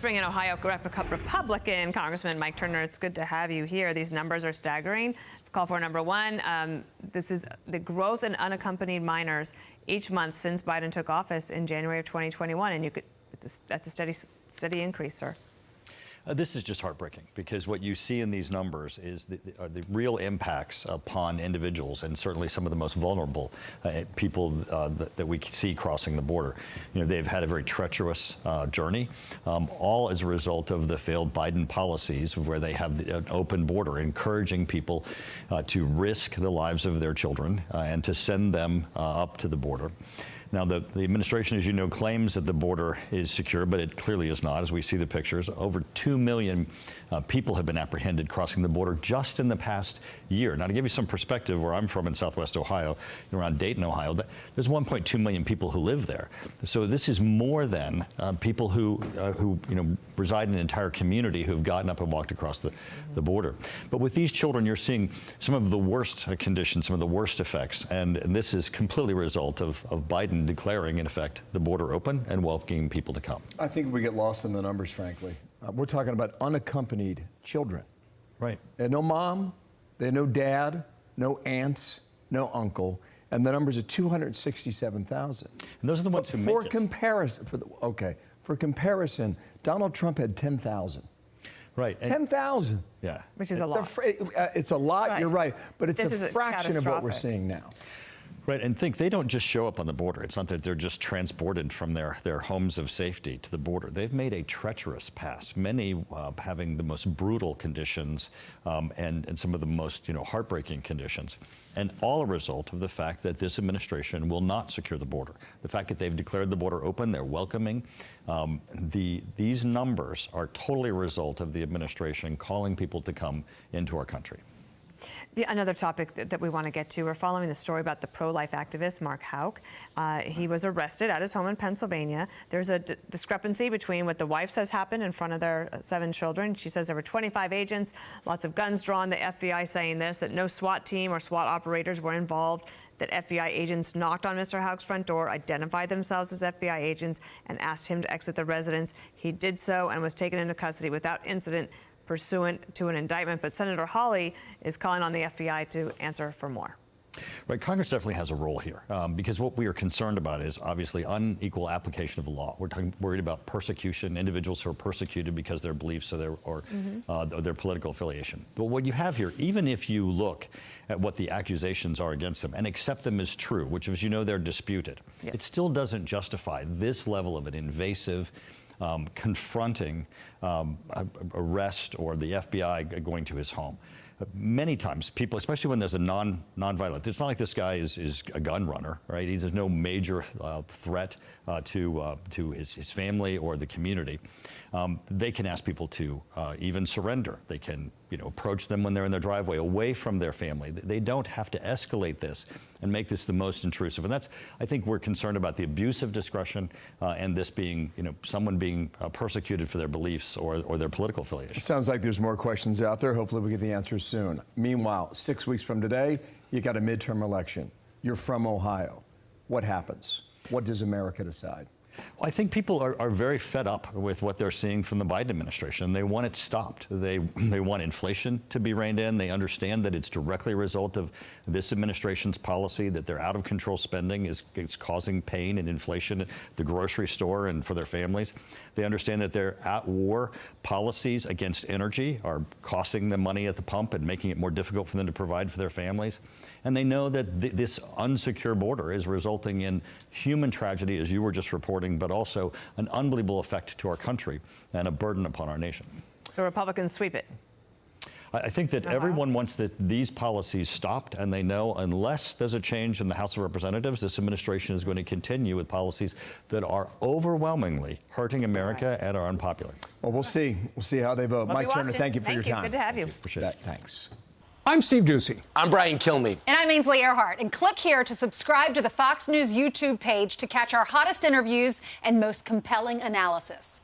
bring in Ohio Republican Congressman Mike Turner. It's good to have you here. These numbers are staggering. Call for number one. This is the growth in unaccompanied minors each month since Biden took office in January of 2021, and that's a steady increase, sir. This is just heartbreaking, because what you see in these numbers is the real impacts upon individuals, and certainly some of the most vulnerable people that we see crossing the border. You know, they've had a very treacherous journey, all as a result of the failed Biden policies, where they have an open border, encouraging people to risk the lives of their children and to send them up to the border. Now, the administration, as you know, claims that the border is secure, but it clearly is not. As we see the pictures, over 2 million people have been apprehended crossing the border just in the past year. Now, to give you some perspective, where I'm from in Southwest Ohio, around Dayton, Ohio, there's 1.2 million people who live there. So this is more than people who reside in an entire community who've gotten up and walked across the border. But with these children, you're seeing some of the worst conditions, some of the worst effects, and this is completely a result of Biden declaring, in effect, the border open and welcoming people to come. I think we get lost in the numbers, frankly. We're talking about unaccompanied children. Right. They had no mom, they had no dad, no aunts, no uncle, and the numbers are 267,000. And those are the ones who make it. For comparison, Donald Trump had 10,000. Right. 10,000. Yeah. Which is a lot. It's a lot, right. You're right, but it's a fraction of what we're seeing now. Right, and they don't just show up on the border. It's not that they're just transported from their homes of safety to the border. They've made a treacherous pass, many having the most brutal conditions and some of the most heartbreaking conditions, and all a result of the fact that this administration will not secure the border. The fact that they've declared the border open, they're welcoming. These numbers are totally a result of the administration calling people to come into our country. Another topic that we want to get to, we're following the story about the pro-life activist, Mark Houck. He was arrested at his home in Pennsylvania. There's a discrepancy between what the wife says happened in front of their 7 children. She says there were 25 agents, lots of guns drawn, the FBI saying this, that no SWAT team or SWAT operators were involved, that FBI agents knocked on Mr. Houck's front door, identified themselves as FBI agents, and asked him to exit the residence. He did so and was taken into custody without incident, pursuant to an indictment. But Senator Hawley is calling on the FBI to answer for more. Right, Congress definitely has a role here, because what we are concerned about is obviously unequal application of the law. We're worried about persecution, individuals who are persecuted because of their beliefs or their political affiliation. But what you have here, even if you look at what the accusations are against them and accept them as true, which, as you know, they're disputed, it still doesn't justify this level of an invasive, confronting arrest or the FBI going to his home. Many times, people, especially when there's a non-violent, it's not like this guy is a gun runner, right? There's no major threat to his family or the community. They can ask people to even surrender. They can, approach them when they're in their driveway, away from their family. They don't have to escalate this and make this the most intrusive. And that's, I think, we're concerned about the abuse of discretion and this being, someone being persecuted for their beliefs or their political affiliation. It sounds like there's more questions out there. Hopefully we get the answers soon. Meanwhile, 6 weeks from today, you got a midterm election. You're from Ohio. What happens? What does America decide? Well, I think people are very fed up with what they're seeing from the Biden administration. They want it stopped. They want inflation to be reined in. They understand that it's directly a result of this administration's policy, that their out-of-control spending is causing pain and inflation at the grocery store and for their families. They understand that their at-war policies against energy are costing them money at the pump and making it more difficult for them to provide for their families. And they know that this unsecure border is resulting in human tragedy, as you were just reporting, but also an unbelievable effect to our country and a burden upon our nation. So Republicans sweep it. I think that everyone wants these policies stopped, and they know unless there's a change in the House of Representatives, this administration is going to continue with policies that are overwhelmingly hurting America and are unpopular. Well, we'll see. We'll see how they vote. Mike Turner, thank you for your time. Good to have you. Appreciate that. Thanks. I'm Steve Ducey. I'm Brian Kilmeade. And I'm Ainsley Earhart. And click here to subscribe to the Fox News YouTube page to catch our hottest interviews and most compelling analysis.